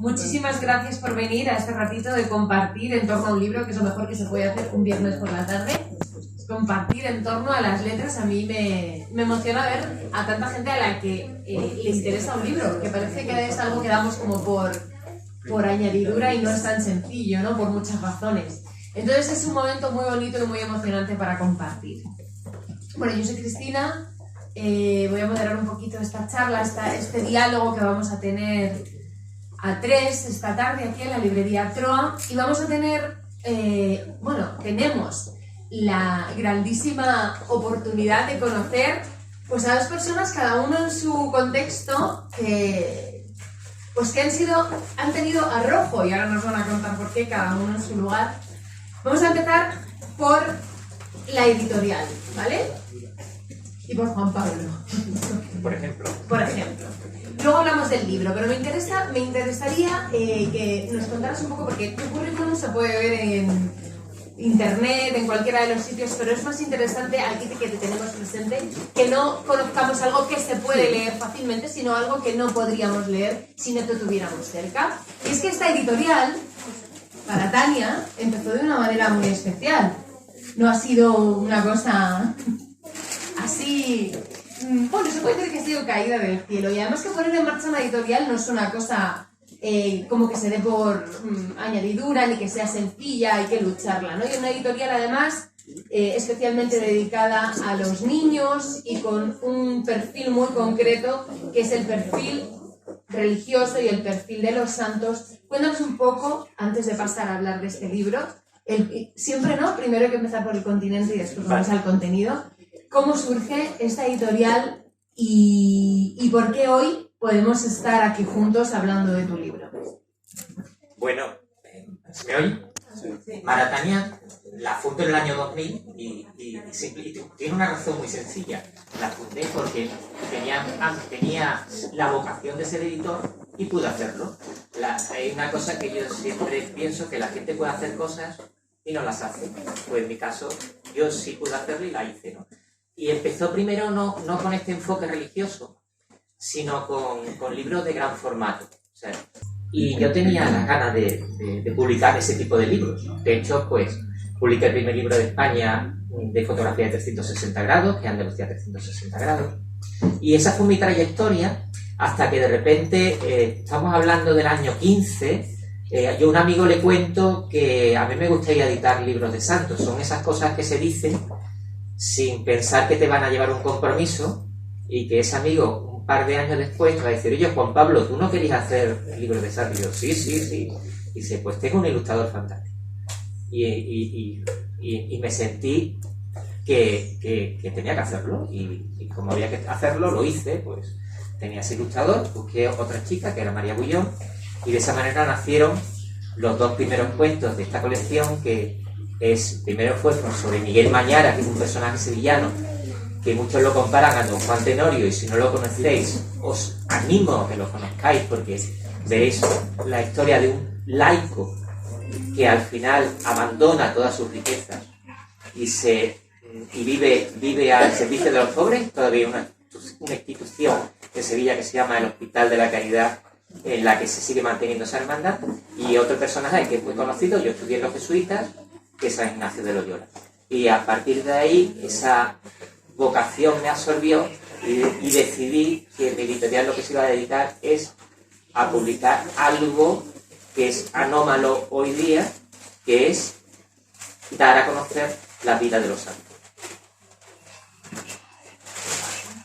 Muchísimas gracias por venir a este ratito de compartir en torno a un libro, que es lo mejor que se puede hacer un viernes por la tarde. Compartir en torno a las letras. A mí me emociona ver a tanta gente a la que le interesa un libro, que parece que es algo que damos como por añadidura y no es tan sencillo, ¿no? Por muchas razones. Entonces es un momento muy bonito y muy emocionante para compartir. Bueno, yo soy Cristina, voy a moderar un poquito esta charla, este diálogo que vamos a tener a 3 esta tarde aquí en la librería Troa, y vamos a tener, tenemos la grandísima oportunidad de conocer pues a 2 personas, cada uno en su contexto, que han tenido arrojo, y ahora nos van a contar por qué, cada uno en su lugar. Vamos a empezar por la editorial, ¿vale? Y por Juan Pablo. Por ejemplo. Luego hablamos del libro, pero me interesaría que nos contaras un poco, porque tu currículum se puede ver en internet, en cualquiera de los sitios, pero es más interesante aquí que te tenemos presente, que no conozcamos algo que se puede leer fácilmente, sino algo que no podríamos leer si no te tuviéramos cerca. Y es que esta editorial, para Tania, empezó de una manera muy especial. No ha sido una cosa así... Bueno, se puede decir que ha sido caída del cielo. Y además que poner en marcha una editorial no es una cosa como que se dé por añadidura, ni que sea sencilla, hay que lucharla, ¿no? Y una editorial, además, especialmente dedicada a los niños y con un perfil muy concreto, que es el perfil religioso y el perfil de los santos. Cuéntanos un poco, antes de pasar a hablar de este libro, siempre, ¿no? Primero hay que empezar por el continente y después vamos al contenido. ¿Cómo surge esta editorial y por qué hoy podemos estar aquí juntos hablando de tu libro? Bueno, ¿me oye? Sí. Maratania la fundé en el año 2000 y tiene una razón muy sencilla. La fundé porque tenía la vocación de ser editor y pude hacerlo. Hay una cosa que yo siempre pienso, que la gente puede hacer cosas y no las hace. Pues en mi caso, yo sí pude hacerlo y la hice, ¿no? Y empezó primero no con este enfoque religioso, sino con libros de gran formato. O sea, y yo tenía las ganas de publicar ese tipo de libros, ¿no? De hecho, pues, publiqué el primer libro de España de fotografía de 360 grados, que es Andalucía 360 grados. Y esa fue mi trayectoria, hasta que de repente, estamos hablando del año 15, yo a un amigo le cuento que a mí me gustaría editar libros de santos. Son esas cosas que se dicen sin pensar que te van a llevar un compromiso, y que ese amigo un par de años después te va a decir: oye, Juan Pablo, ¿tú no querías hacer libros de santos? Y yo, sí. Y dice: pues tengo un ilustrador fantástico. Y me sentí que tenía que hacerlo, y como había que hacerlo, lo hice. Pues tenía ese ilustrador, busqué otra chica que era María Bullón, y de esa manera nacieron los 2 primeros cuentos de esta colección, que primero fue sobre Miguel Mañara, que es un personaje sevillano que muchos lo comparan a don Juan Tenorio, y si no lo conocéis os animo a que lo conozcáis, porque veréis la historia de un laico que al final abandona todas sus riquezas y vive al servicio de los pobres. Todavía una institución de Sevilla que se llama el Hospital de la Caridad, en la que se sigue manteniendo esa hermandad. Y otro personaje que es muy conocido, yo estudié en los jesuitas, que es San Ignacio de Loyola. Y a partir de ahí, esa vocación me absorbió, y decidí que mi editorial lo que se iba a dedicar es a publicar algo que es anómalo hoy día, que es dar a conocer la vida de los santos.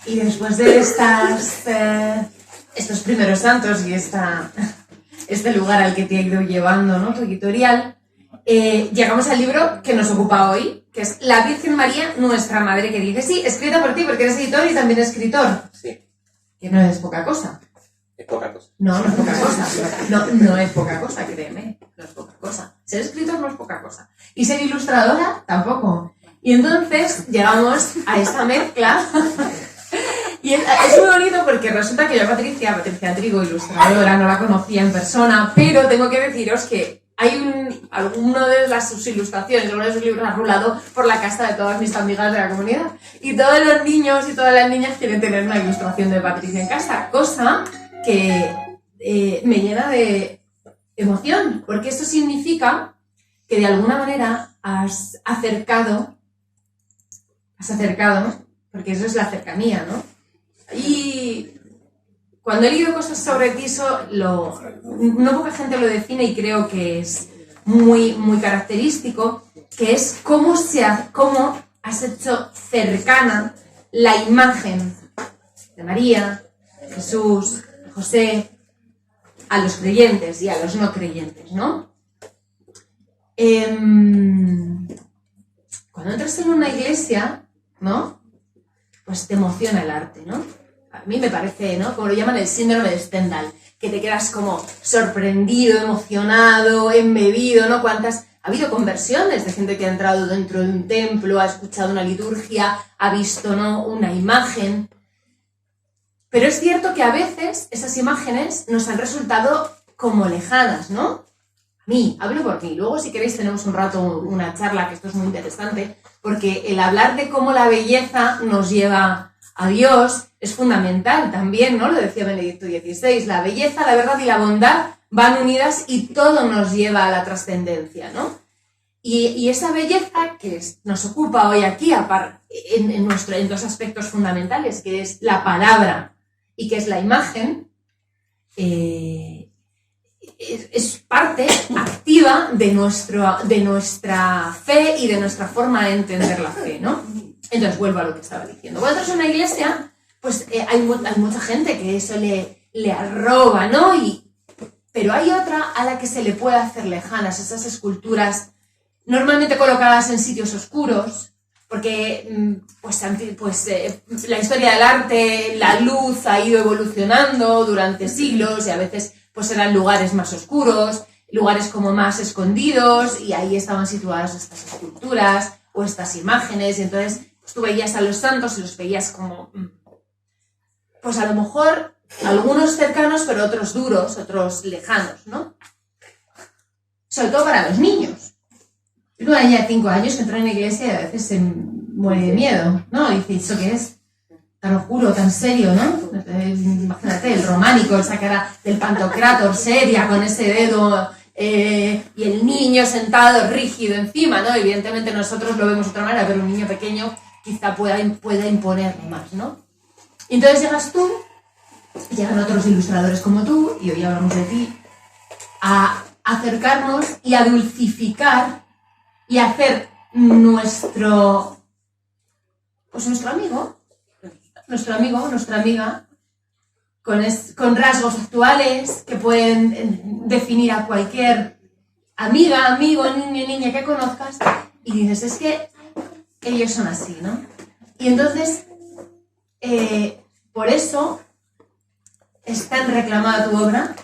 Y después de estos primeros santos y este lugar al que te ha ido llevando, ¿no?, tu editorial, llegamos al libro que nos ocupa hoy, que es La Virgen María, nuestra Madre que dice. Sí, escrita por ti, porque eres editor y también escritor. Sí. Que no es poca cosa. Es poca cosa. No es poca cosa. No es poca cosa, créeme. No es poca cosa. Ser escritor no es poca cosa. Y ser ilustradora, tampoco. Y entonces llegamos a esta mezcla. Y es muy bonito, porque resulta que yo Patricia Trigo, ilustradora, no la conocía en persona, pero tengo que deciros que hay alguno de sus ilustraciones, uno de sus libros ha rulado por la casa de todas mis amigas de la comunidad. Y todos los niños y todas las niñas quieren tener una ilustración de Patricia en casa, cosa que me llena de emoción, porque esto significa que de alguna manera has acercado, porque eso es la cercanía, ¿no? Y cuando he leído cosas sobre ti, no poca gente lo define y creo que es muy, muy característico, que es cómo has hecho cercana la imagen de María, de Jesús, de José, a los creyentes y a los no creyentes, ¿no? Cuando entras en una iglesia, ¿no? Pues te emociona el arte, ¿no? A mí me parece, ¿no? Como lo llaman el síndrome de Stendhal, que te quedas como sorprendido, emocionado, embebido, ¿no? Ha habido conversiones de gente que ha entrado dentro de un templo, ha escuchado una liturgia, ha visto, ¿no? Una imagen. Pero es cierto que a veces esas imágenes nos han resultado como lejanas, ¿no? A mí, hablo por mí. Luego, si queréis, tenemos un rato una charla, que esto es muy interesante, porque el hablar de cómo la belleza nos lleva a Dios es fundamental también, ¿no? Lo decía Benedicto XVI, la belleza, la verdad y la bondad van unidas y todo nos lleva a la trascendencia, ¿no? Y esa belleza que nos ocupa hoy aquí, en dos aspectos fundamentales, que es la palabra y que es la imagen, es parte activa de nuestra fe y de nuestra forma de entender la fe, ¿no? Entonces vuelvo a lo que estaba diciendo. Cuando entras en una iglesia, pues hay mucha gente que eso le arroba, ¿no? Pero hay otra a la que se le puede hacer lejanas, esas esculturas normalmente colocadas en sitios oscuros, porque la historia del arte, la luz ha ido evolucionando durante siglos y a veces pues eran lugares más oscuros, lugares como más escondidos, y ahí estaban situadas estas esculturas o estas imágenes, y entonces pues, tú veías a los santos y los veías como, pues a lo mejor algunos cercanos, pero otros duros, otros lejanos, ¿no? Sobre todo para los niños. Yo una niña de 5 años que entra en la iglesia y a veces se muere de miedo, ¿no? Y dice, ¿eso qué es? Tan oscuro, tan serio, ¿no? Imagínate, el románico, esa cara del Pantocrátor seria, con ese dedo, y el niño sentado rígido encima, ¿no? Evidentemente nosotros lo vemos de otra manera, pero un niño pequeño quizá pueda imponerle más, ¿no? Y entonces llegas tú, llegan otros ilustradores como tú, y hoy hablamos de ti, a acercarnos y a dulcificar y a hacer nuestro amigo, nuestra amiga, con rasgos actuales que pueden definir a cualquier amiga, amigo, niño, niña que conozcas, y dices, es que ellos son así, ¿no? Y entonces, por eso es tan reclamada tu obra,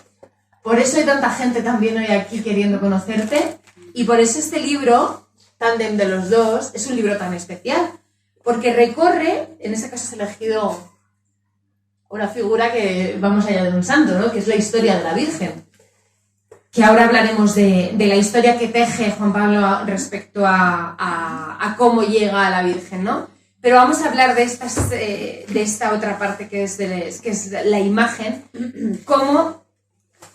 por eso hay tanta gente también hoy aquí queriendo conocerte, y por eso este libro, Tándem de los Dos, es un libro tan especial, porque recorre, en ese caso has elegido una figura que va más allá de un santo, ¿no? Que es la historia de la Virgen. Que ahora hablaremos de la historia que teje Juan Pablo respecto a cómo llega a la Virgen, ¿no? Pero vamos a hablar de esta otra parte que es la imagen, cómo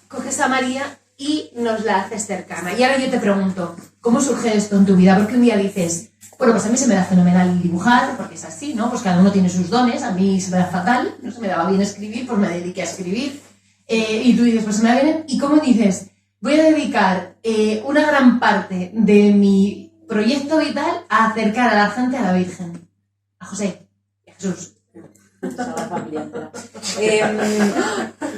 coges a María y nos la haces cercana. Y ahora yo te pregunto, ¿cómo surge esto en tu vida? Porque un día dices, bueno, pues a mí se me da fenomenal dibujar, porque es así, ¿no? Pues cada uno tiene sus dones, a mí se me da fatal, no se me daba bien escribir, pues me dediqué a escribir. Y tú dices, pues se me da bien. ¿Y cómo dices? Voy a dedicar una gran parte de mi proyecto vital a acercar a la gente a la Virgen, a José, a Jesús.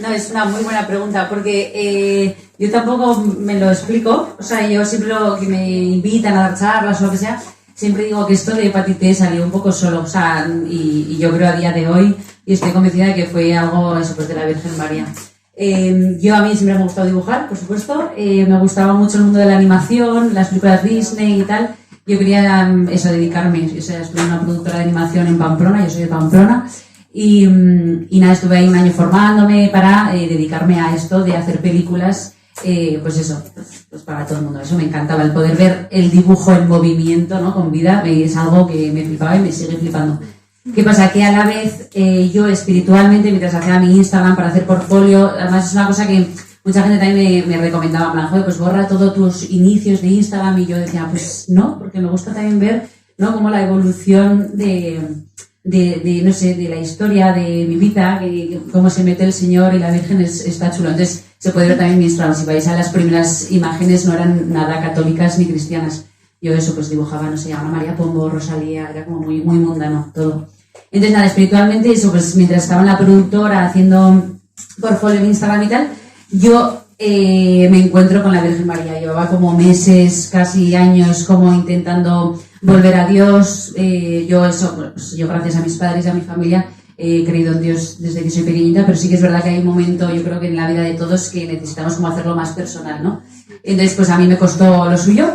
No, es una muy buena pregunta, porque yo tampoco me lo explico. O sea, yo siempre que me invitan a dar charlas o lo que sea, siempre digo que esto de hepatitis salió un poco solo. O sea, y yo creo a día de hoy, y estoy convencida de que fue algo eso, pues de la Virgen María. A mí siempre me ha gustado dibujar, por supuesto. Me gustaba mucho el mundo de la animación, las películas Disney y tal. Yo quería dedicarme. O sea, estuve en una productora de animación en Pamplona, yo soy de Pamplona. Y nada, estuve ahí un año formándome para dedicarme a esto de hacer películas, pues para todo el mundo. Eso me encantaba, el poder ver el dibujo en movimiento, ¿no? Con vida, es algo que me flipaba y me sigue flipando. ¿Qué pasa? Que a la vez yo espiritualmente, mientras hacía mi Instagram para hacer portfolio, además es una cosa que mucha gente también me recomendaba, en plan, joder, pues borra todos tus inicios de Instagram, y yo decía, pues no, porque me gusta también ver, ¿no?, como la evolución de no sé, de la historia de mi vida, cómo se mete el Señor y la Virgen, está chulo. Entonces se puede ver también mi Instagram. Si vais a las primeras imágenes, no eran nada católicas ni cristianas. Yo eso pues dibujaba, no sé, Ana María Pombo, Rosalía, era como muy, muy mundano todo. Entonces nada, espiritualmente eso, pues mientras estaba en la productora haciendo portfolio en Instagram y tal, yo me encuentro con la Virgen María. Llevaba como meses, casi años, como intentando volver a Dios. Yo gracias a mis padres y a mi familia he creído en Dios desde que soy pequeñita, pero sí que es verdad que hay un momento, yo creo que en la vida de todos, que necesitamos como hacerlo más personal, ¿no? Entonces pues a mí me costó lo suyo,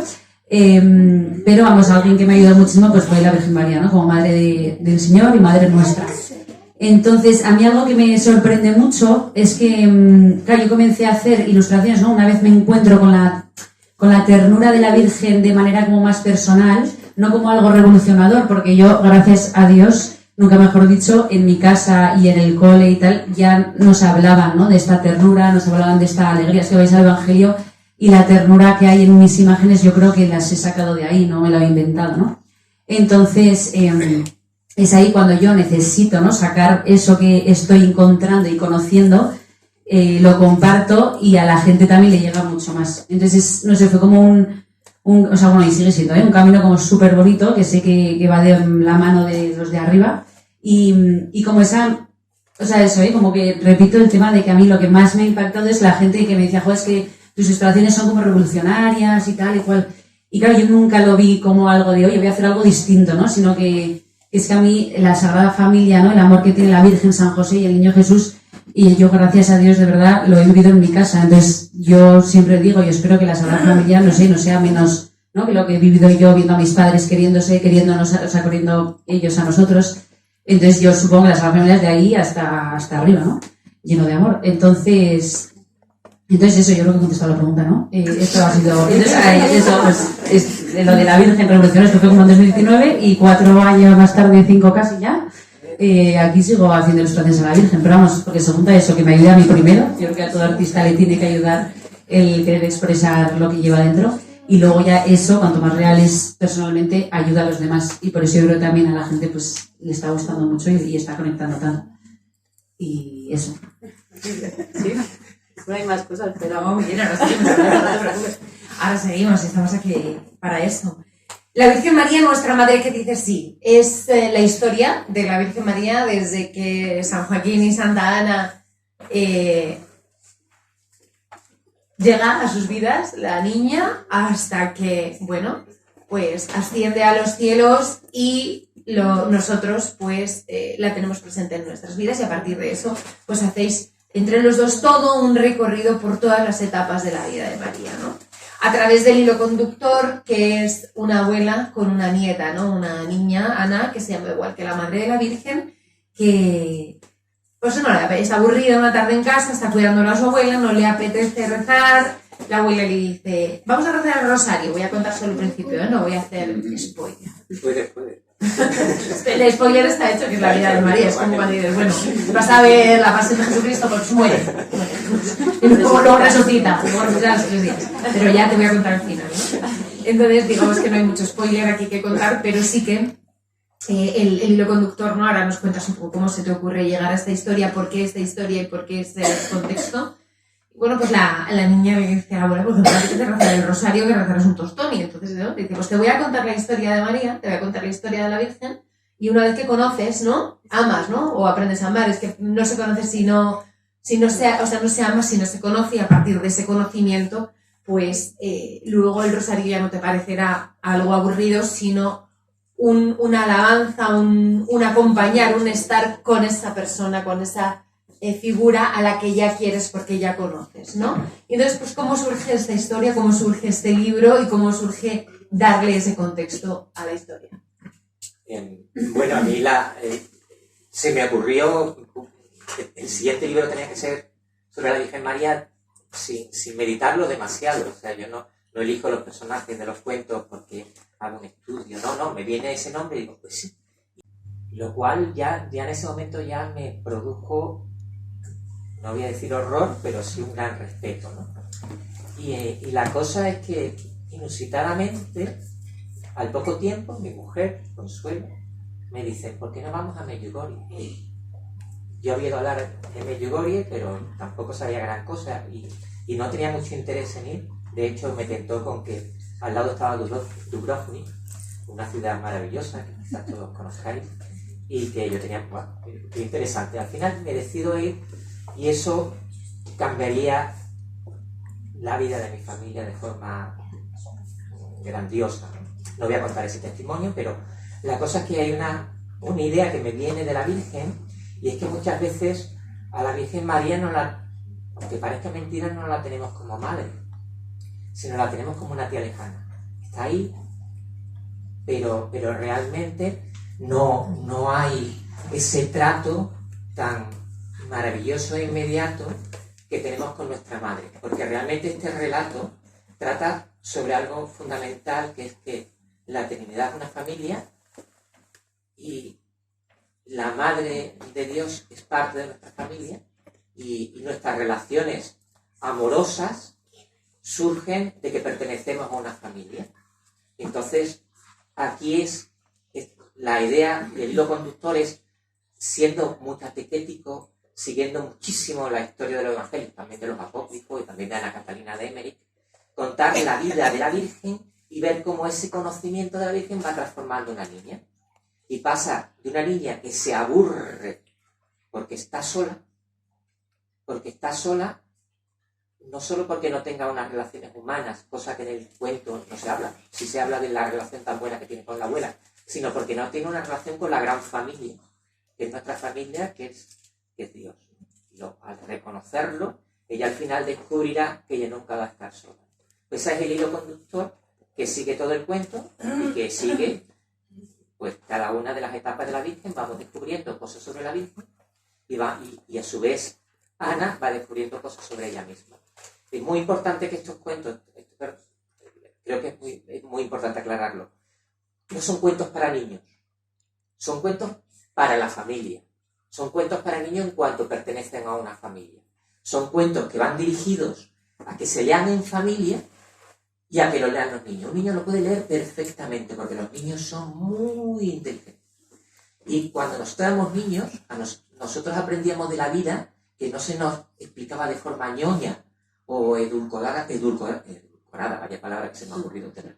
pero vamos, alguien que me ayudó muchísimo pues fue la Virgen María, ¿no? Como madre del Señor y madre nuestra. Entonces, a mí algo que me sorprende mucho es que, claro, yo comencé a hacer ilustraciones, ¿no? Una vez me encuentro con la ternura de la Virgen de manera como más personal, no como algo revolucionador, porque yo, gracias a Dios, nunca mejor dicho, en mi casa y en el cole y tal, ya nos hablaban, ¿no?, de esta ternura, nos hablaban de esta alegría. Es que vais al Evangelio y la ternura que hay en mis imágenes, yo creo que las he sacado de ahí, no me la he inventado, ¿no? Entonces, es ahí cuando yo necesito, ¿no?, sacar eso que estoy encontrando y conociendo, lo comparto y a la gente también le llega mucho más. Entonces, no sé, fue como o sea, bueno, y sigue siendo, un camino como súper bonito, que sé que va de la mano de los de arriba, y como esa, o sea, eso, como que repito el tema de que a mí lo que más me ha impactado es la gente que me decía, joder, es que tus instalaciones son como revolucionarias y tal y cual, y claro, yo nunca lo vi como algo de, oye, voy a hacer algo distinto, ¿no?, sino que es que a mí la Sagrada Familia, ¿no?, el amor que tiene la Virgen, San José y el Niño Jesús, y yo, gracias a Dios, de verdad, lo he vivido en mi casa. Entonces, yo siempre digo, y espero que la Sagrada Familia, no sé, no sea menos, ¿no?, que lo que he vivido yo, viendo a mis padres queriéndonos, o sea, queriendo ellos a nosotros. Entonces, yo supongo que la Sagrada Familia es de ahí hasta arriba, ¿no?, lleno de amor. Entonces eso, yo creo que he contestado la pregunta, ¿no? Esto ha sido, eso, pues, es lo de la Virgen Revolución. Esto fue como en 2019, y 4 años más tarde, 5 casi ya, aquí sigo haciendo ilustraciones a la Virgen, pero vamos, porque se junta eso, que me ayuda a mí primero. Yo creo que a todo artista le tiene que ayudar el querer expresar lo que lleva dentro, y luego ya eso, cuanto más real es personalmente, ayuda a los demás, y por eso yo creo que también a la gente pues le está gustando mucho y está conectando tanto, y eso. ¿Sí? No hay más cosas, pero vamos bien, ahora seguimos, no te preocupes. Ahora seguimos, estamos aquí para eso. La Virgen María, nuestra madre, que dice sí, es la historia de la Virgen María desde que San Joaquín y Santa Ana llega a sus vidas, la niña, hasta que, bueno, pues asciende a los cielos y nosotros pues la tenemos presente en nuestras vidas, y a partir de eso pues hacéis entre los dos todo un recorrido por todas las etapas de la vida de María, ¿no? A través del hilo conductor, que es una abuela con una nieta, ¿no? Una niña, Ana, que se llama igual que la madre de la Virgen, que pues no, está aburrida una tarde en casa, está cuidándola a su abuela, no le apetece rezar. La abuela le dice, vamos a rezar el rosario. Voy a contar solo el principio, ¿eh? No voy a hacer spoiler. Puede. El spoiler está hecho, que es la vida de María. Es como cuando dices, bueno, vas a ver la pasión de Jesucristo, pues muere. Y luego resucita los 3 días. Pero ya te voy a contar el final, ¿no? Entonces, digamos que no hay mucho spoiler aquí que contar, pero sí que el hilo conductor, ¿no? Ahora nos cuentas un poco cómo se te ocurre llegar a esta historia, por qué esta historia y por qué este contexto. Bueno, pues la niña le dice a la abuela, por ejemplo, antes de rezar el rosario, que rezarás un tostón. Y entonces, ¿no?, dice, pues te voy a contar la historia de María, te voy a contar la historia de la Virgen, y una vez que conoces, ¿no?, amas, ¿no?, o aprendes a amar. Es que no se conoce no se ama si no se conoce, y a partir de ese conocimiento, pues luego el rosario ya no te parecerá algo aburrido, sino una alabanza, un acompañar, un estar con esa persona, con esa figura a la que ya quieres porque ya conoces, ¿no? Y entonces, pues, ¿cómo surge esta historia? ¿Cómo surge este libro? ¿Y cómo surge darle ese contexto a la historia? Bien. Bueno, a mí se me ocurrió que el siguiente libro tenía que ser sobre la Virgen María sin meditarlo demasiado. O sea, yo no elijo los personajes de los cuentos porque hago un estudio. No, me viene ese nombre y digo, pues sí. Lo cual ya en ese momento ya me produjo no voy a decir horror, pero sí un gran respeto, ¿no? Y la cosa es que, inusitadamente, al poco tiempo, mi mujer, Consuelo, me dice, ¿por qué no vamos a Medjugorje? Yo había ido a hablar de Medjugorje, pero tampoco sabía gran cosa y no tenía mucho interés en ir. De hecho, me tentó con que al lado estaba Dubrovnik, una ciudad maravillosa que quizás todos conozcáis, y que yo tenía, bueno, qué interesante. Al final me decido ir y eso cambiaría la vida de mi familia de forma grandiosa. No voy a contar ese testimonio, pero la cosa es que hay una idea que me viene de la Virgen, y es que muchas veces a la Virgen María, aunque parezca mentira, no la tenemos como madre, sino la tenemos como una tía lejana. Está ahí, pero realmente no hay ese trato tan maravilloso e inmediato que tenemos con nuestra madre, porque realmente este relato trata sobre algo fundamental, que es que la Trinidad es una familia y la Madre de Dios es parte de nuestra familia y nuestras relaciones amorosas surgen de que pertenecemos a una familia. Entonces, aquí es la idea, el hilo conductor es, siendo muy catequético, siguiendo muchísimo la historia de los evangelios, también de los apócrifos y también de Ana Catalina de Emmerich, contar la vida de la Virgen y ver cómo ese conocimiento de la Virgen va transformando una niña. Y pasa de una niña que se aburre porque está sola, no solo porque no tenga unas relaciones humanas, cosa que en el cuento no se habla, sí se habla de la relación tan buena que tiene con la abuela, sino porque no tiene una relación con la gran familia, que es nuestra familia, que es Dios. Y al reconocerlo, ella al final descubrirá que ella nunca va a estar sola. Pues ese es el hilo conductor que sigue todo el cuento y que sigue, pues cada una de las etapas de la Virgen, vamos descubriendo cosas sobre la Virgen y a su vez Ana va descubriendo cosas sobre ella misma. Es muy importante que estos cuentos, creo que es muy importante aclararlo, no son cuentos para niños, son cuentos para la familia, son cuentos para niños en cuanto pertenecen a una familia, son cuentos que van dirigidos a que se lean en familia y a que lo lean los niños. Un niño lo puede leer perfectamente porque los niños son muy inteligentes. Y cuando nosotros éramos niños, nosotros aprendíamos de la vida que no se nos explicaba de forma ñoña o edulcorada, vaya palabra que se me ha ocurrido tener,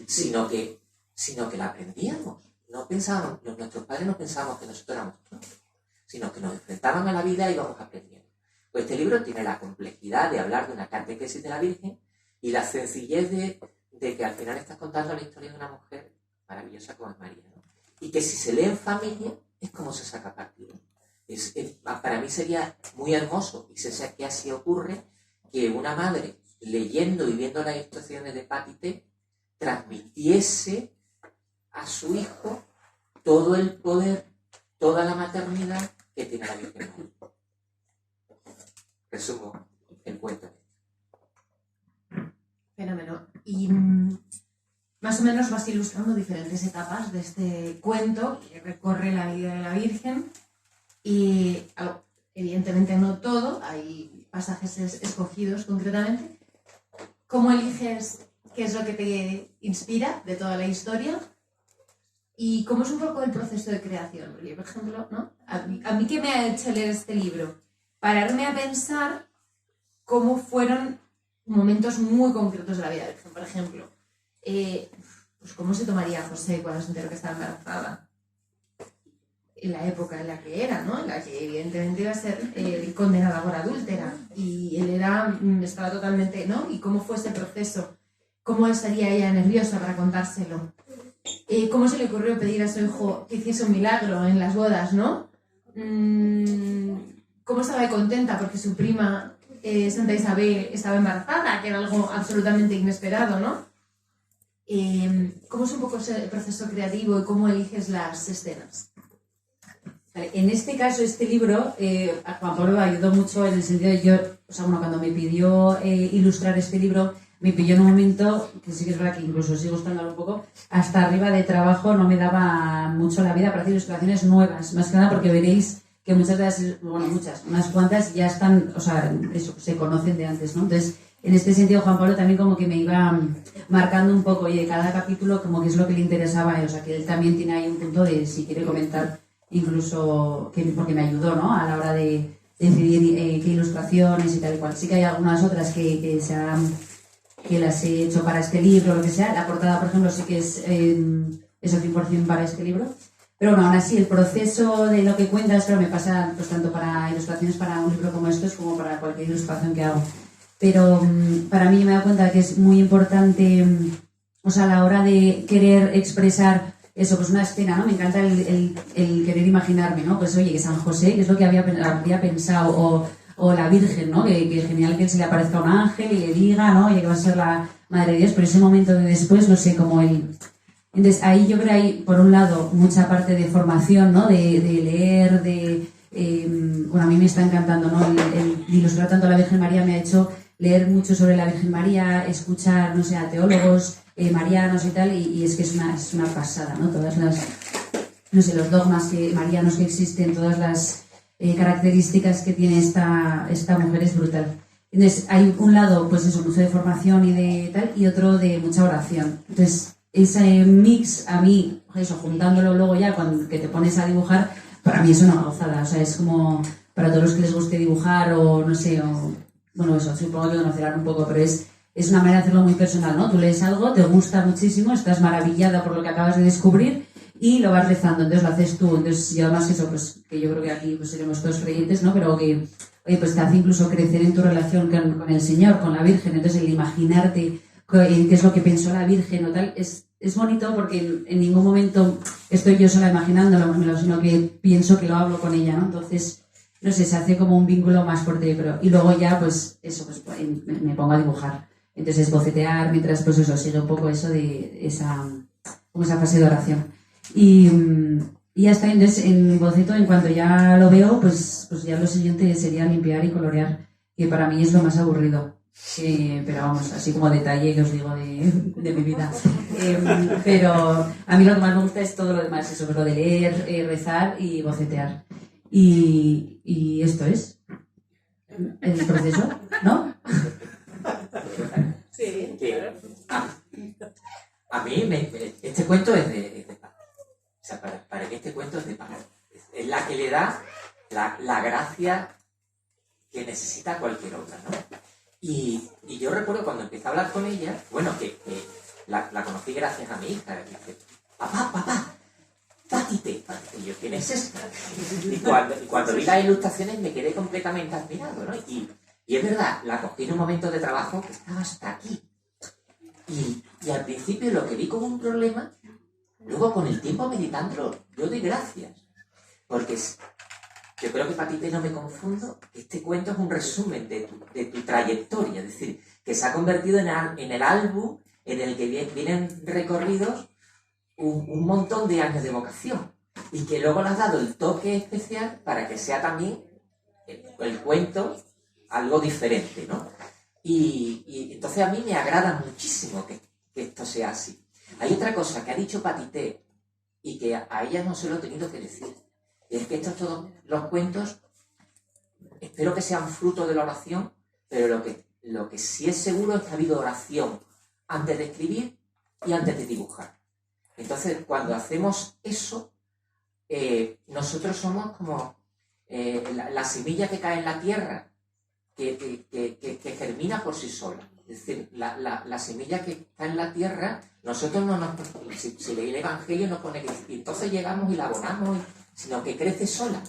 sino que la aprendíamos. No pensábamos, nuestros padres no pensábamos que nosotros éramos tontos, sino que nos enfrentaban a la vida y íbamos aprendiendo. Pues este libro tiene la complejidad de hablar de una catequesis de la Virgen y la sencillez de que al final estás contando la historia de una mujer maravillosa como es María, ¿no? Y que si se lee en familia es como se saca partido. Para mí sería muy hermoso, y sé que así ocurre, que una madre, leyendo y viendo las instrucciones de Patité, transmitiese a su hijo todo el poder, toda la maternidad que tiene la Virgen María. Resumo el cuento. Fenómeno. Y más o menos vas ilustrando diferentes etapas de este cuento que recorre la vida de la Virgen y evidentemente no todo, hay pasajes escogidos concretamente. ¿Cómo eliges qué es lo que te inspira de toda la historia? ¿Y cómo es un poco el proceso de creación? Porque, por ejemplo, ¿no? A mí que me ha hecho leer este libro, pararme a pensar cómo fueron momentos muy concretos de la vida de la Virgen. Por ejemplo, pues cómo se tomaría José cuando se enteró que estaba embarazada, en la época en la que era, ¿no? En la que evidentemente iba a ser condenada por adúltera y él estaba totalmente, ¿no? Y cómo fue ese proceso, cómo estaría ella nerviosa para contárselo, cómo se le ocurrió pedir a su hijo que hiciese un milagro en las bodas, ¿no? Cómo estaba de contenta porque su prima Santa Isabel estaba embarazada, que era algo absolutamente inesperado, ¿no? ¿Cómo es un poco ese proceso creativo y cómo eliges las escenas? Vale, en este caso, este libro, a Juan Pablo me ayudó mucho en el sentido de cuando me pidió ilustrar este libro, me pilló en un momento, que sí que es verdad que incluso sigo buscándolo un poco, hasta arriba de trabajo no me daba mucho la vida para hacer ilustraciones nuevas, más que nada porque veréis que muchas de las, bueno, unas cuantas ya están, o sea, eso, se conocen de antes, ¿no? Entonces, en este sentido, Juan Pablo también como que me iba marcando un poco, y de cada capítulo como que es lo que le interesaba, o sea, que él también tiene ahí un punto de si quiere comentar, incluso, porque me ayudó, ¿no? A la hora de decidir qué ilustraciones y tal y cual. Sí que hay algunas otras que las he hecho para este libro, lo que sea. La portada, por ejemplo, sí que es eso 100% para este libro. Pero bueno, aún así, el proceso de lo que cuentas, pero me pasa pues tanto para ilustraciones para un libro como estos, como para cualquier ilustración que hago. Pero para mí me he dado cuenta que es muy importante, o sea, a la hora de querer expresar eso, pues una escena, ¿no? Me encanta el querer imaginarme, ¿no? Pues oye, que San José, que es lo que había pensado, o la Virgen, ¿no? Que genial que se le aparezca un ángel y le diga, ¿no? Oye, que va a ser la Madre de Dios, pero ese momento de después, no sé, como el... Entonces, ahí yo creo que hay, por un lado, mucha parte de formación, ¿no? De leer, bueno, a mí me está encantando, ¿no? El ilustrar tanto a la Virgen María me ha hecho leer mucho sobre la Virgen María, escuchar, no sé, a teólogos marianos y tal, y es que es una pasada, ¿no? Todas las, no sé, los dogmas marianos que existen, todas las características que tiene esta mujer es brutal. Entonces, hay un lado, pues eso, mucho de formación y de tal, y otro de mucha oración. Entonces, ese mix, a mí, eso, juntándolo luego ya, cuando que te pones a dibujar, para mí es una gozada. O sea, es como para todos los que les guste dibujar o, no sé, o... Bueno, eso, supongo que conocerán un poco, pero es una manera de hacerlo muy personal, ¿no? Tú lees algo, te gusta muchísimo, estás maravillada por lo que acabas de descubrir y lo vas rezando, entonces lo haces tú. Entonces, y además eso, pues que yo creo que aquí pues seremos todos creyentes, ¿no? Pero que, oye, pues te hace incluso crecer en tu relación con el Señor, con la Virgen. Entonces, el imaginarte qué es lo que pensó la Virgen o tal, es bonito porque en ningún momento estoy yo sola imaginándolo, sino que pienso que lo hablo con ella, ¿no? Entonces, no sé, se hace como un vínculo más fuerte, yo creo. Y luego ya, pues, eso, pues me pongo a dibujar. Entonces, bocetear, mientras, pues eso, sigue un poco eso de esa fase de oración. Y ya está, entonces, en boceto, en cuanto ya lo veo, pues ya lo siguiente sería limpiar y colorear, que para mí es lo más aburrido. Pero vamos, así como detalle que os digo de mi vida. Pero a mí lo que más me gusta es todo lo demás, eso, lo de leer, rezar y bocetear. Y esto es el proceso, ¿no? Sí. A mí este cuento es de paz. O sea, para mí este cuento es de paz. Es la que le da la gracia que necesita cualquier otra, ¿no? Y yo recuerdo cuando empecé a hablar con ella, bueno, que la conocí gracias a mi hija. Y dice, papá, Patite. Y yo, ¿quién es esta? Y cuando vi las ilustraciones me quedé completamente admirado, ¿no? Y es verdad, la cogí en un momento de trabajo que estaba hasta aquí. Y al principio lo que vi como un problema, luego con el tiempo meditándolo, yo doy gracias. Porque yo creo que, Patite, no me confundo, este cuento es un resumen de tu trayectoria. Es decir, que se ha convertido en el álbum en el que vienen recorridos un montón de años de vocación. Y que luego le has dado el toque especial para que sea también el cuento algo diferente, ¿no? Y entonces a mí me agrada muchísimo que esto sea así. Hay otra cosa que ha dicho Patite y que a ella no se lo he tenido que decir. Y es que todos los cuentos espero que sean fruto de la oración, pero lo que sí es seguro es que ha habido oración antes de escribir y antes de dibujar. Entonces, cuando hacemos eso, nosotros somos como la semilla que cae en la tierra, que germina por sí sola. Es decir, la semilla que está en la tierra, nosotros no nos... Si leí el Evangelio nos pone que... Y entonces llegamos y la abonamos, sino que crece sola.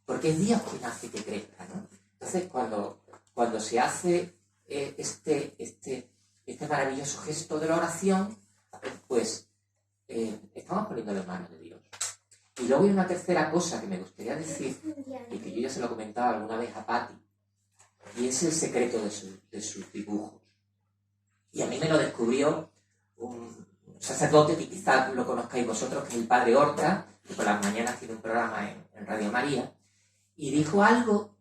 Porque es Dios quien hace que crezca, ¿no? Entonces, cuando se hace este maravilloso gesto de la oración, pues estamos poniéndolo en manos de Dios. Y luego hay una tercera cosa que me gustaría decir, y que yo ya se lo comentaba alguna vez a Patti, y es el secreto de sus dibujos. Y a mí me lo descubrió un sacerdote que quizás lo conozcáis vosotros, que es el padre Horta, que por las mañanas tiene un programa en Radio María, y dijo algo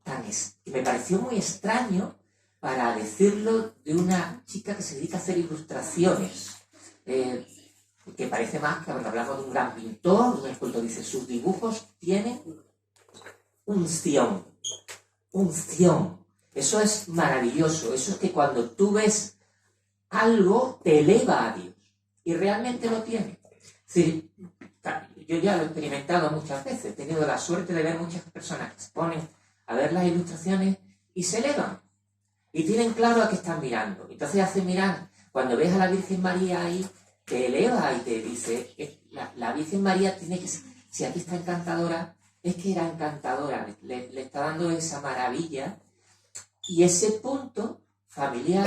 que me pareció muy extraño para decirlo de una chica que se dedica a hacer ilustraciones, que parece más que cuando hablamos de un gran pintor, un escultor, dice, sus dibujos tienen unción. Unción. Eso es maravilloso. Eso es que cuando tú ves algo, te eleva a Dios. Y realmente lo tiene. Sí, yo ya lo he experimentado muchas veces. He tenido la suerte de ver muchas personas que se ponen a ver las ilustraciones y se elevan. Y tienen claro a qué están mirando. Entonces hace mirar, cuando ves a la Virgen María ahí, te eleva y te dice, la Virgen María tiene que ser, si aquí está encantadora, es que era encantadora, le está dando esa maravilla y ese punto familiar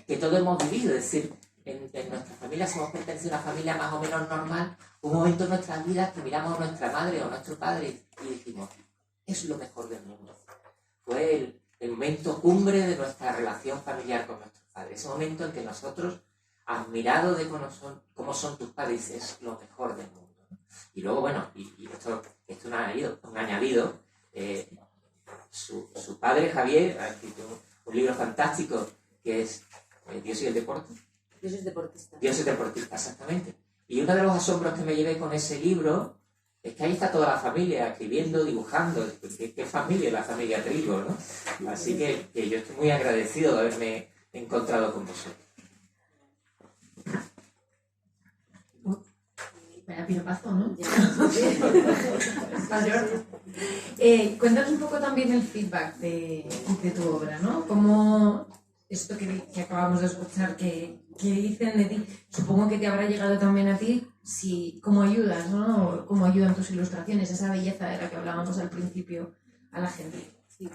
que todos hemos vivido. Es decir, en nuestra familia, si hemos pertenecido a una familia más o menos normal, un momento en nuestras vidas que miramos a nuestra madre o a nuestro padre y dijimos, es lo mejor del mundo. Fue el momento cumbre de nuestra relación familiar con nuestros padres. Ese momento en que nosotros, admirados de cómo son tus padres, es lo mejor del mundo. Y luego, bueno, y esto es un añadido. Su padre, Javier, ha escrito un libro fantástico que es Dios y el deporte. Dios es deportista. Dios es deportista, exactamente. Y uno de los asombros que me llevé con ese libro es que ahí está toda la familia escribiendo, dibujando. ¿Qué familia? La familia Trigo, ¿no? Así que yo estoy muy agradecido de haberme encontrado con vosotros. Vaya piropazo, ¿no? Cuéntanos un poco también el feedback de tu obra, ¿no? Cómo esto que acabamos de escuchar, que dicen de ti, supongo que te habrá llegado también a ti, cómo ayudas, ¿no? Cómo ayudan tus ilustraciones, esa belleza de la que hablábamos al principio a la gente. Sí.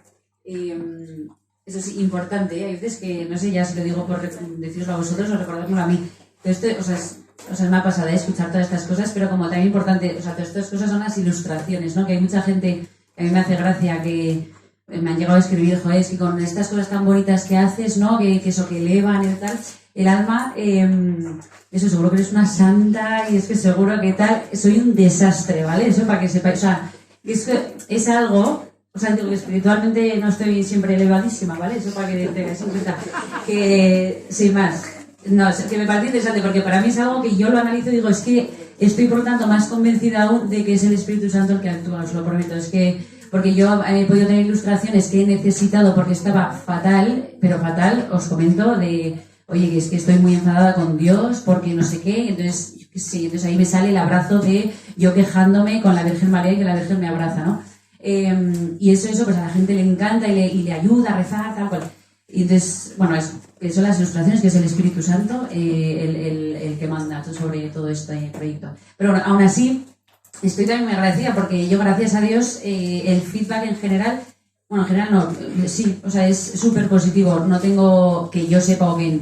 Eso es importante, ¿eh? Hay veces que, no sé ya si lo digo por decirlo a vosotros o recordármelo a mí. Pero esto, o sea, es una pasada escuchar todas estas cosas, pero como también importante, o sea, todas estas cosas son las ilustraciones, ¿no? Que hay mucha gente, que a mí me hace gracia, que me han llegado a escribir, joder, es que con estas cosas tan bonitas que haces, ¿no? Que eso que elevan y tal, el alma, eso seguro que eres una santa y es que seguro que tal, soy un desastre, ¿vale? Eso para que sepáis, o sea, es algo, o sea, digo que espiritualmente no estoy siempre elevadísima, ¿vale? Eso para que tengáis en cuenta, que sin más. No, que me parece interesante porque para mí es algo que yo lo analizo y digo, es que estoy por lo tanto más convencida aún de que es el Espíritu Santo el que actúa, os lo prometo. Es que, porque yo he podido tener ilustraciones que he necesitado porque estaba fatal, pero fatal, os comento, de, oye, que es que estoy muy enfadada con Dios porque no sé qué, entonces, sí, entonces ahí me sale el abrazo de yo quejándome con la Virgen María y que la Virgen me abraza, ¿no? Y eso, pues a la gente le encanta y le ayuda a rezar, tal cual. Y entonces, bueno, eso, que son las ilustraciones, que es el Espíritu Santo el que manda sobre todo este proyecto. Pero bueno, aún así, estoy también muy agradecida porque yo, gracias a Dios, el feedback en general, bueno, en general no, sí, o sea, es súper positivo. No tengo, que yo sepa o que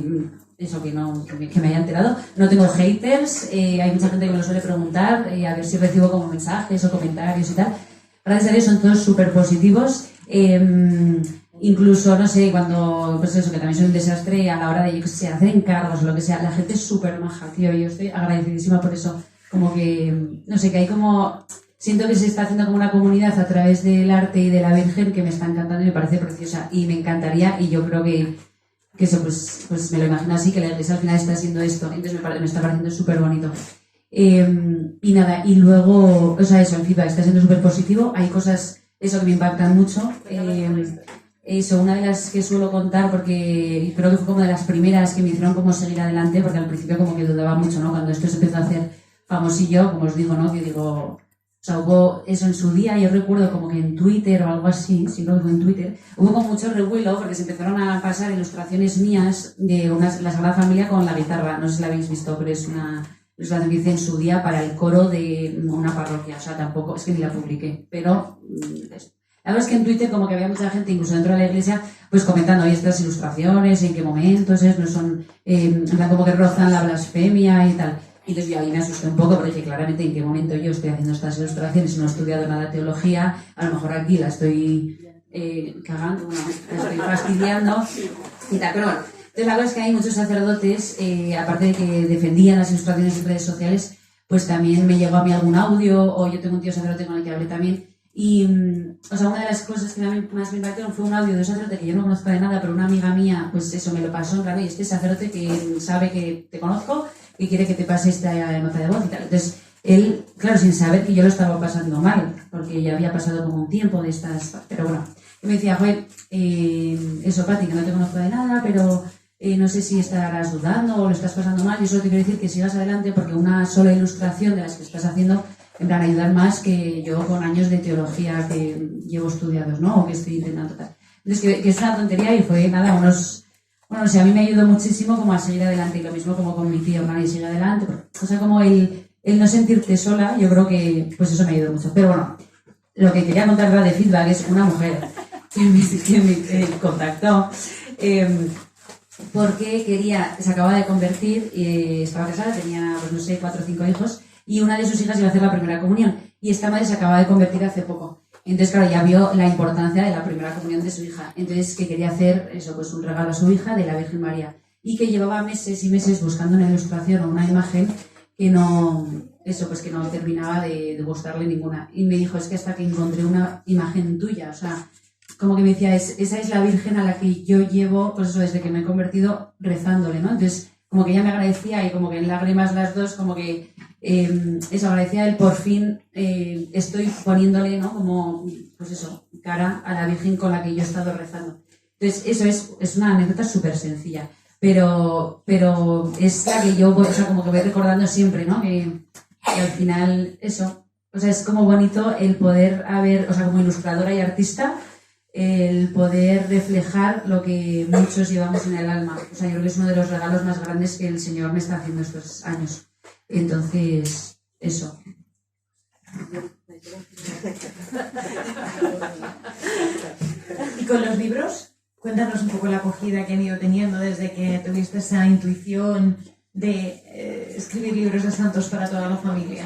eso, que me haya enterado, no tengo haters, hay mucha gente que me lo suele preguntar, a ver si recibo como mensajes o comentarios y tal. Gracias a Dios son todos súper positivos. Incluso, no sé, cuando, pues eso, que también soy un desastre a la hora de, yo qué sé, hacer encargos o lo que sea, la gente es súper maja, tío, yo estoy agradecidísima por eso, como que, no sé, que hay como, siento que se está haciendo como una comunidad a través del arte y de la Virgen que me está encantando y me parece preciosa, y me encantaría, y yo creo que eso, pues me lo imagino así, que la iglesia al final está haciendo esto, entonces me está pareciendo súper bonito. Y nada, y luego, o sea, eso, el feedback está siendo súper positivo, hay cosas, eso, que me impactan mucho, eso, una de las que suelo contar, porque creo que fue como de las primeras que me hicieron como seguir adelante, porque al principio como que dudaba mucho, ¿no? Cuando esto se empezó a hacer famosillo, como os digo, ¿no? Que digo, o sea, hubo eso en su día, yo recuerdo como que en Twitter o algo así, si no fue en Twitter, hubo como mucho revuelo porque se empezaron a pasar ilustraciones mías de la Sagrada Familia con la guitarra, no sé si la habéis visto, pero es una ilustración que hice en su día para el coro de una parroquia, o sea, tampoco, es que ni la publiqué, pero la verdad es que en Twitter como que había mucha gente, incluso dentro de la iglesia, pues comentando, oye, estas ilustraciones, en qué momentos es, no son, en plan como que rozan la blasfemia y tal. Y entonces yo ahí me asusté un poco, porque dije claramente en qué momento yo estoy haciendo estas ilustraciones, no he estudiado nada de teología, a lo mejor aquí la estoy cagando, bueno, la estoy fastidiando y tal, pero bueno. Entonces la verdad es que hay muchos sacerdotes, aparte de que defendían las ilustraciones en redes sociales, pues también me llegó a mí algún audio, o yo tengo un tío sacerdote con el que hablé también. Y, o sea, una de las cosas que más me impactaron fue un audio de un sacerdote que yo no conozco de nada, pero una amiga mía, pues eso, me lo pasó en plan, oye, este sacerdote que sabe que te conozco y quiere que te pase esta nota de voz y tal. Entonces, él, claro, sin saber que yo lo estaba pasando mal, porque ya había pasado como un tiempo de estas, pero bueno, y me decía, joder, eso, Pati, que no te conozco de nada, pero no sé si estarás dudando o lo estás pasando mal, y solo te quiero decir que sigas adelante, porque una sola ilustración de las que estás haciendo, en plan, ayudar más que yo con años de teología que llevo estudiados, ¿no? O que estoy intentando tal. Entonces, que es una tontería y fue, nada, unos... Bueno, o sea, a mí me ayudó muchísimo como a seguir adelante, y lo mismo como con mi tío, ¿no? Y sigue adelante. O sea, como el no sentirte sola, yo creo que, pues eso me ayudó mucho. Pero bueno, lo que quería contar de feedback es una mujer que me contactó porque se acaba de convertir, estaba casada, tenía, pues no sé, 4 o 5 hijos, y una de sus hijas iba a hacer la primera comunión, y esta madre se acaba de convertir hace poco. Entonces, claro, ya vio la importancia de la primera comunión de su hija. Entonces, que quería hacer eso, pues un regalo a su hija de la Virgen María. Y que llevaba meses y meses buscando una ilustración o una imagen que no terminaba de gustarle ninguna. Y me dijo, es que hasta que encontré una imagen tuya, o sea, como que me decía, esa es la Virgen a la que yo llevo, pues eso, desde que me he convertido rezándole, ¿no? Entonces, como que ella me agradecía y como que en lágrimas las dos, como que eso, agradecía el por fin estoy poniéndole, ¿no? Como, pues eso, cara a la Virgen con la que yo he estado rezando. Entonces, eso es una anécdota súper sencilla, pero es la que yo, o sea, como que voy recordando siempre, ¿no? Que al final, eso, o sea, es como bonito el poder haber, o sea, como ilustradora y artista, el poder reflejar lo que muchos llevamos en el alma. O sea, yo creo que es uno de los regalos más grandes que el Señor me está haciendo estos años. Entonces, eso. ¿Y con los libros? Cuéntanos un poco la acogida que han ido teniendo desde que tuviste esa intuición de escribir libros de santos para toda la familia.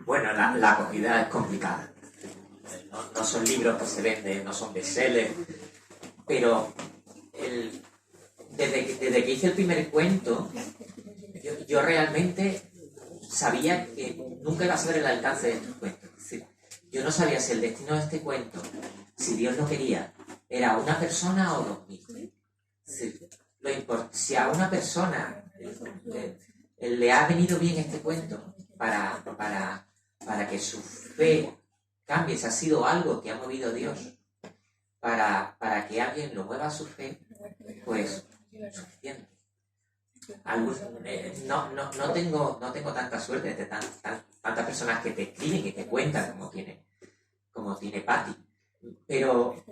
Bueno, la acogida es complicada. No son libros que se venden, no son bestsellers, pero desde que hice el primer cuento, yo realmente sabía que nunca iba a saber el alcance de estos cuentos. Es decir, yo no sabía si el destino de este cuento, si Dios lo quería, era una persona o 2000. Es decir, si a una persona le ha venido bien este cuento para que su fe cambie, si ha sido algo que ha movido Dios para que alguien lo mueva a su fe, pues suficiente. No tengo tanta suerte de tantas personas que te escriben y te cuentan como tiene Patti, pero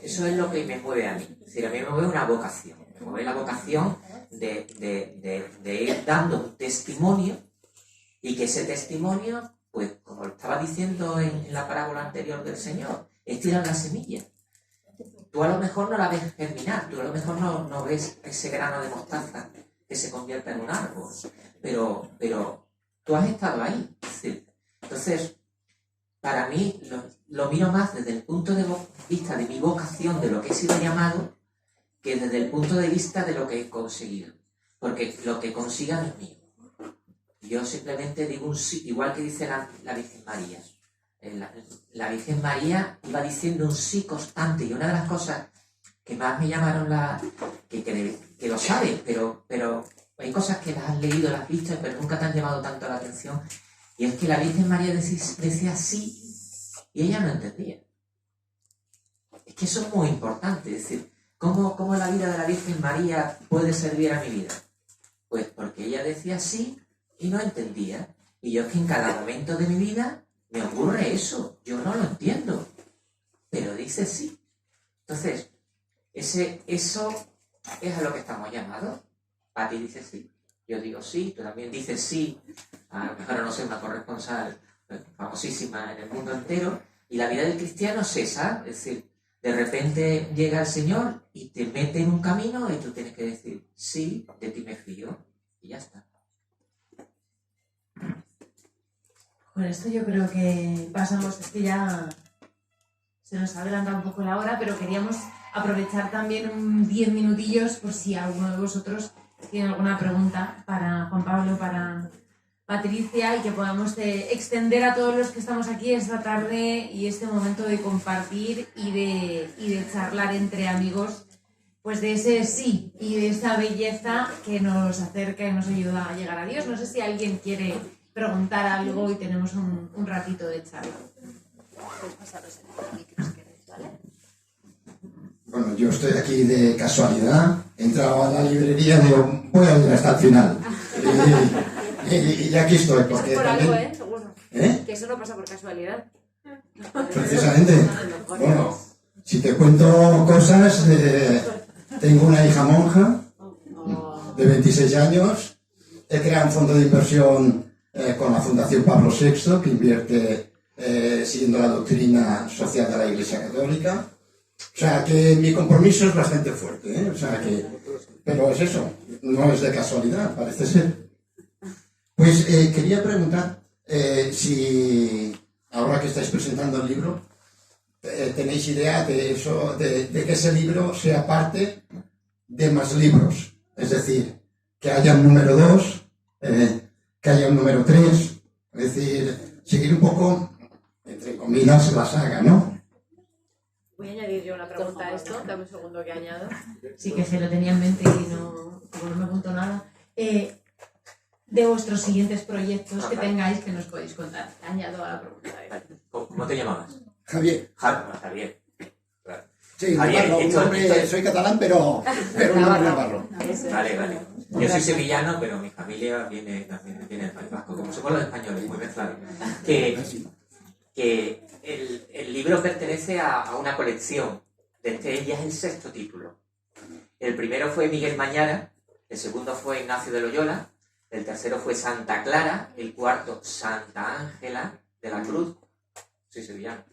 eso es lo que me mueve a mí. Es decir, a mí me mueve una vocación, me mueve la vocación de ir dando un testimonio, y que ese testimonio, pues como lo estaba diciendo en la parábola anterior del Señor, es tirar la semilla. Tú a lo mejor no la ves germinar, tú a lo mejor no ves ese grano de mostaza que se convierta en un árbol, pero tú has estado ahí. ¿Sí? Entonces, para mí, lo miro más desde el punto de vista de mi vocación, de lo que he sido llamado, que desde el punto de vista de lo que he conseguido. Porque lo que consigan es mío. Yo simplemente digo un sí, igual que dice la Virgen María. La Virgen María iba diciendo un sí constante, y una de las cosas que más me llamaron que lo sabes, pero hay cosas que las has leído, las has visto, pero nunca te han llamado tanto la atención, y es que la Virgen María decía sí y ella no entendía. Es que eso es muy importante, es decir, ¿cómo la vida de la Virgen María puede servir a mi vida? Pues porque ella decía sí y no entendía, y yo es que en cada momento de mi vida me ocurre eso, yo no lo entiendo, pero dice sí. Entonces, eso es a lo que estamos llamados. Patti dice sí, yo digo sí, tú también dices sí, a lo mejor no sé, una corresponsal famosísima en el mundo entero, y la vida del cristiano es esa, es decir, de repente llega el Señor y te mete en un camino y tú tienes que decir sí, de ti me fío, y ya está. Con esto yo creo que pasamos, es que ya se nos adelanta un poco la hora, pero queríamos aprovechar también 10 minutillos por si alguno de vosotros tiene alguna pregunta para Juan Pablo, para Patricia, y que podamos extender a todos los que estamos aquí esta tarde y este momento de compartir y de charlar entre amigos, pues de ese sí y de esa belleza que nos acerca y nos ayuda a llegar a Dios. No sé si alguien quiere preguntar algo y tenemos un ratito de charla. Podéis pasaros el micro si queréis, ¿vale? Bueno, yo estoy aquí de casualidad, he entrado a la librería y digo, voy a ir hasta el final. Y aquí estoy, porque Por también... algo, seguro. ¿Eh? Que eso no pasa por casualidad. Precisamente. Bueno, si te cuento cosas, tengo una hija monja de 26 años, he creado un fondo de inversión con la Fundación Pablo VI, que invierte siguiendo la doctrina social de la Iglesia Católica. O sea, que mi compromiso es bastante fuerte, ¿eh? O sea, que... Pero es eso, no es de casualidad, parece ser. Pues quería preguntar si, ahora que estáis presentando el libro, tenéis idea de eso, de que ese libro sea parte de más libros. Es decir, que haya un número 2, que haya un número 3, es decir, seguir un poco, entre comillas, la saga, ¿no? Voy a añadir yo una pregunta a esto, dame un segundo que añado. Sí, que se lo tenía en mente y no, como no me apunto nada. De vuestros siguientes proyectos que tengáis que nos podéis contar. Añado a la pregunta. ¿Cómo te llamabas? Javier. Javier. Claro. Sí, Javier, Navarro, un nombre, soy catalán, pero un nombre navarro. Vale. Yo soy sevillano, pero mi familia viene del País Vasco, como somos los españoles, muy mezclados. Que el libro pertenece a una colección. Ya es el 6º título. El primero fue Miguel Mañara, el segundo fue Ignacio de Loyola, el tercero fue Santa Clara, el cuarto Santa Ángela de la Cruz, soy sevillano.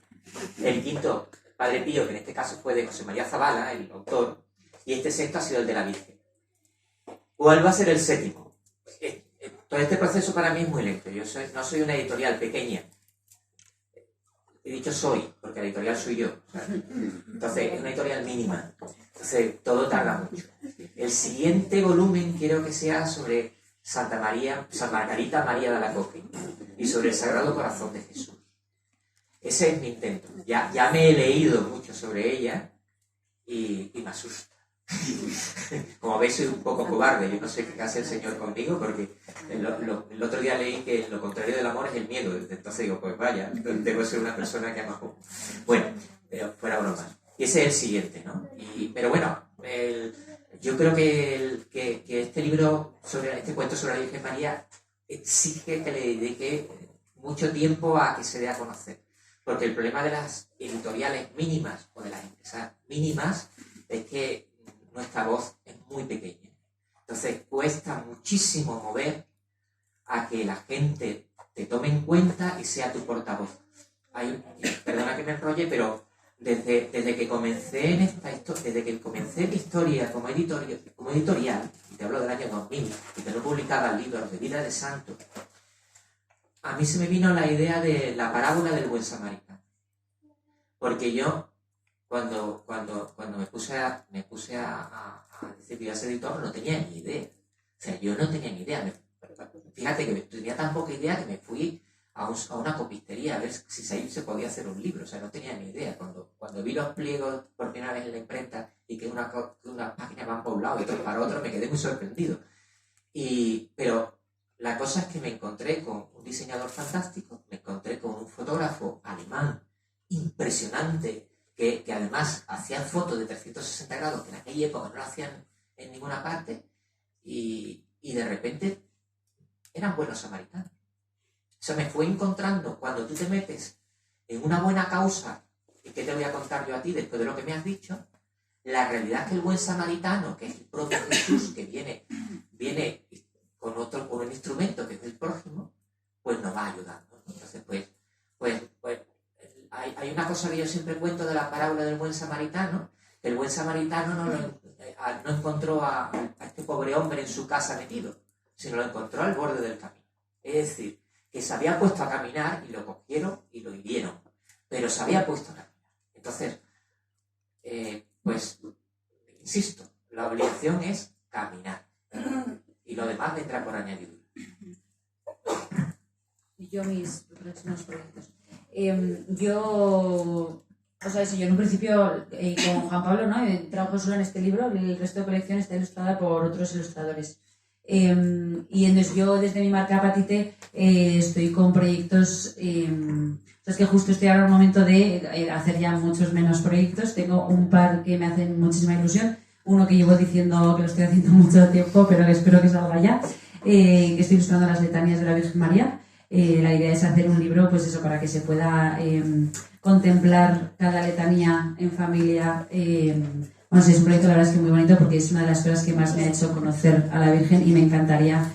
El quinto, Padre Pío, que en este caso fue de José María Zavala, el autor, y este sexto ha sido el de la Virgen. ¿Cuál va a ser el 7º? Todo este proceso para mí es muy lento. Yo no soy una editorial pequeña. He dicho soy, porque la editorial soy yo. Entonces, es una editorial mínima. Entonces, todo tarda mucho. El siguiente volumen quiero que sea sobre Santa Margarita María de Alacoque y sobre el Sagrado Corazón de Jesús. Ese es mi intento. Ya me he leído mucho sobre ella y me asusta. Como veis, soy un poco cobarde. Yo no sé qué hace el Señor conmigo, porque el otro día leí que lo contrario del amor es el miedo. Entonces digo, pues vaya, debo ser una persona que ama poco. Bueno, pero fuera bromas. Y ese es el siguiente, ¿no? Pero bueno, yo creo que este libro, este cuento sobre la Virgen María, exige que le dedique mucho tiempo a que se dé a conocer. Porque el problema de las editoriales mínimas o de las empresas mínimas es que nuestra voz es muy pequeña. Entonces cuesta muchísimo mover a que la gente te tome en cuenta y sea tu portavoz. Perdona que me enrolle, pero desde que comencé en desde que comencé mi historia como editorial, y te hablo del año 2000, y que no publicaba libros de vida de santo, a mí se me vino la idea de la parábola del buen samaritano. Porque yo, cuando me puse a decir que iba a ser editor, no tenía ni idea. O sea, yo no tenía ni idea. Fíjate que tenía tan poca idea que me fui a una copistería a ver si ahí se podía hacer un libro. O sea, no tenía ni idea. Cuando vi los pliegos por primera vez en la imprenta y que unas páginas van para un lado y otras para otro, me quedé muy sorprendido. Pero la cosa es que me encontré con un diseñador fantástico, me encontré con un fotógrafo alemán impresionante, que además hacían fotos de 360 grados, que en aquella época no lo hacían en ninguna parte, y de repente eran buenos samaritanos. O sea, me fue encontrando, cuando tú te metes en una buena causa, y que te voy a contar yo a ti después de lo que me has dicho, la realidad es que el buen samaritano, que es el propio Jesús, que viene con un instrumento que es el prójimo, pues nos va ayudando. Entonces, pues hay una cosa que yo siempre cuento de la parábola del buen samaritano, que el buen samaritano no encontró a este pobre hombre en su casa metido, sino lo encontró al borde del camino. Es decir, que se había puesto a caminar y lo cogieron y lo hirieron, pero se había puesto a caminar. Entonces, pues, insisto, la obligación es caminar y lo demás vendrá por añadidura. Yo mis próximos proyectos. Yo en un principio con Juan Pablo, ¿no? Trabajo solo en este libro, el resto de colección está ilustrada por otros ilustradores. Y entonces yo desde mi marca Patite estoy con proyectos, es que justo estoy ahora en un momento de hacer ya muchos menos proyectos. Tengo un par que me hacen muchísima ilusión, uno que llevo diciendo que lo estoy haciendo mucho tiempo, pero que espero que salga ya, que estoy ilustrando las letanías de la Virgen María. La idea es hacer un libro, pues eso, para que se pueda contemplar cada letanía en familia. Bueno, sí, es un proyecto, la verdad es que muy bonito, porque es una de las cosas que más me ha hecho conocer a la Virgen y me encantaría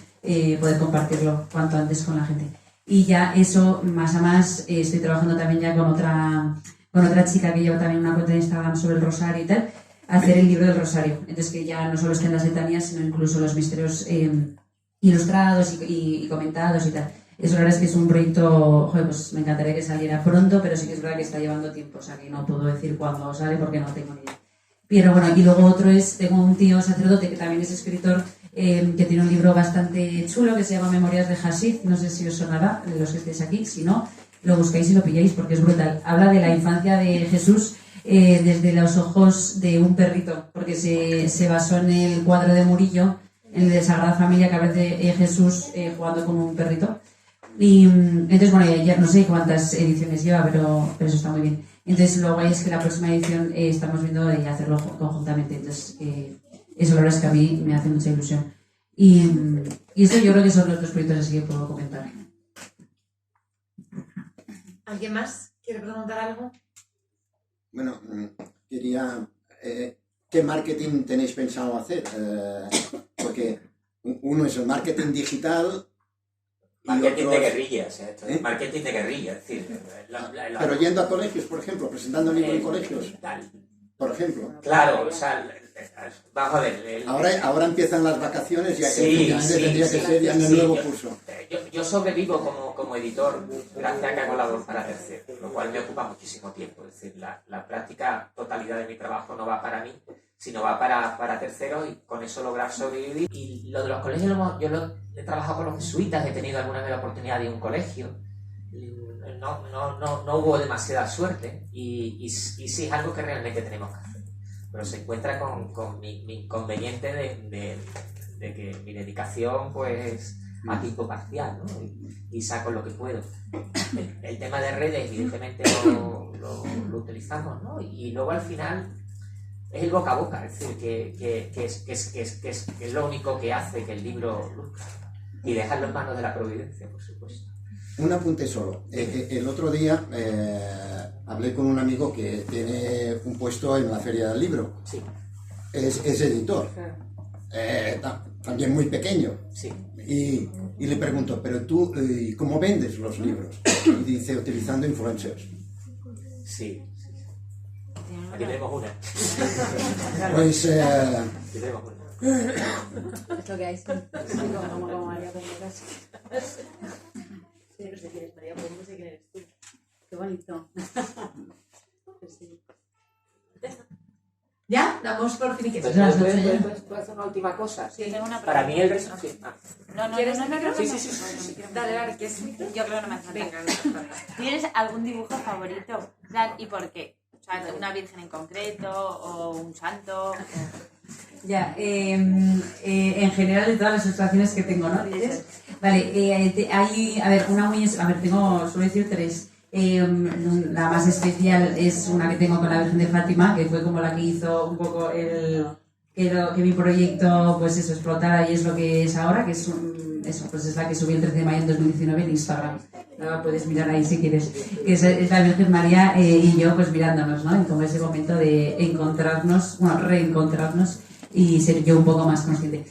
poder compartirlo cuanto antes con la gente. Y ya eso, más a más, estoy trabajando también ya con otra chica que lleva también una cuenta de Instagram sobre el rosario y tal, hacer el libro del rosario. Entonces que ya no solo estén las letanías, sino incluso los misterios ilustrados y comentados y tal. Eso la verdad es que es un proyecto, joder, pues me encantaría que saliera pronto, pero sí que es verdad que está llevando tiempo, o sea que no puedo decir cuándo sale porque no tengo ni idea. Pero bueno, y luego otro es, tengo un tío sacerdote que también es escritor, que tiene un libro bastante chulo que se llama Memorias de Hasid, no sé si os sonará, los que estéis aquí, si no, lo buscáis y lo pilláis porque es brutal. Habla de la infancia de Jesús desde los ojos de un perrito, porque se basó en el cuadro de Murillo, en el de Sagrada Familia, que habla de Jesús jugando con un perrito. Y entonces, bueno, ya no sé cuántas ediciones lleva, pero eso está muy bien. Entonces, lo guay es que la próxima edición estamos viendo de hacerlo conjuntamente. Entonces, eso la verdad es que a mí me hace mucha ilusión. Y eso yo creo que son los dos proyectos así que puedo comentar. ¿Alguien más quiere preguntar algo? Bueno, quería... ¿qué marketing tenéis pensado hacer? Porque uno es el marketing digital... Marketing de guerrillas, marketing de guerrillas, es decir... Pero yendo a colegios, por ejemplo, presentando libros en colegios, por ejemplo. Claro, o sea, vamos a ver... Ahora empiezan las vacaciones, ya que sí, tendría que ser ya en el nuevo curso. Yo sobrevivo como editor gracias a que hago labor para terceros, lo cual me ocupa muchísimo tiempo. Es decir, la práctica totalidad de mi trabajo no va para mí, sino va para terceros y con eso lograr sobrevivir. Y lo de los colegios, yo he trabajado con los jesuitas, he tenido alguna vez la oportunidad de ir a un colegio. No hubo demasiada suerte y sí es algo que realmente tenemos que hacer. Pero se encuentra con mi inconveniente de que mi dedicación pues a tiempo parcial, ¿no? Y saco lo que puedo. El tema de redes evidentemente lo utilizamos, ¿no? Y luego al final es el boca a boca, es decir, que es lo único que hace que el libro luzca. Y dejarlo en manos de la providencia, por supuesto. Un apunte solo. El otro día hablé con un amigo que tiene un puesto en la Feria del Libro. Sí. Es editor. También muy pequeño. Sí. Y le pregunto, ¿pero tú cómo vendes los libros? Y dice, utilizando influencers. Sí. Aquí tenemos una. Pues... Aquí tenemos una. Es lo que hay, sí. Como María Pombo. Sí, no sé quién es María Pombo, no sé quién eres tú. Qué bonito. Pues sí. ¿Ya? Damos por finiquitos. ¿Puedo hacer una última cosa? Sí, tengo una pregunta. Para mí el resto... Sí. No. Sí. Dale, ¿qué es? Yo creo que no me hace falta. Venga, no hace falta. ¿Tienes algún dibujo favorito? O sea, ¿y por qué? O sea, una virgen en concreto o un santo. Ya, en general de todas las ilustraciones que tengo, ¿no? ¿Dices? Vale, hay, a ver, suelo decir tres. La más especial es una que tengo con la Virgen de Fátima, que fue como la que hizo un poco que mi proyecto, pues eso, explotara y es lo que es ahora, que es pues es la que subí el 13 de mayo de 2019 en Instagram. La puedes mirar ahí si quieres. Que es la Virgen María y yo pues mirándonos, ¿no? En como ese momento de encontrarnos, reencontrarnos y ser yo un poco más consciente.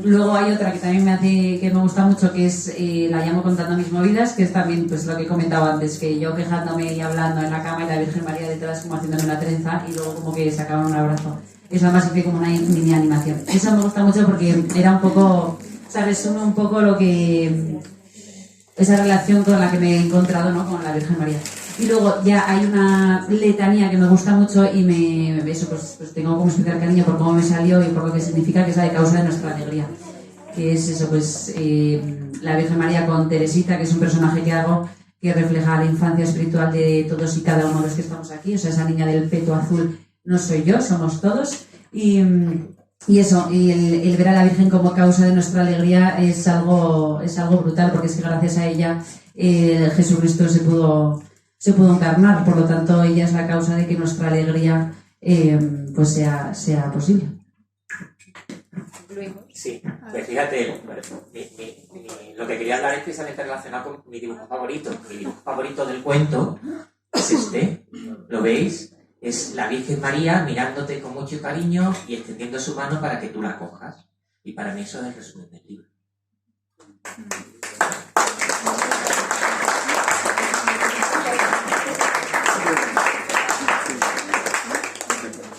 Luego hay otra que también que me gusta mucho, que es, la llamo Contando mis movidas, que es también pues lo que he comentado antes, que yo quejándome y hablando en la cama y la Virgen María detrás como haciéndome una trenza y luego como que sacaban un abrazo. Eso además hice como una mini animación. Eso me gusta mucho porque era un poco, resume un poco lo que... esa relación con la que me he encontrado, ¿no? Con la Virgen María. Y luego ya hay una letanía que me gusta mucho y pues tengo como especial cariño por cómo me salió y por lo que significa, que es la de Causa de nuestra alegría. Que es eso, pues la Virgen María con Teresita, que es un personaje que hago que refleja la infancia espiritual de todos y cada uno de los que estamos aquí. O sea, esa niña del peto azul no soy yo, somos todos. Y Y eso, y el ver a la Virgen como causa de nuestra alegría es algo brutal, porque es que gracias a ella Jesucristo se pudo encarnar, por lo tanto ella es la causa de que nuestra alegría pues sea posible. Sí, pues fíjate, lo que quería hablar es precisamente relacionado con mi dibujo favorito. Mi dibujo favorito del cuento es este, ¿lo veis? Es la Virgen María mirándote con mucho cariño y extendiendo su mano para que tú la cojas. Y para mí eso es el resumen del libro.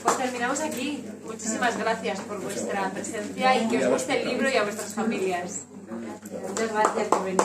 Pues terminamos aquí. Muchísimas gracias por vuestra presencia y que os guste el libro y a vuestras familias. Muchas gracias por venir.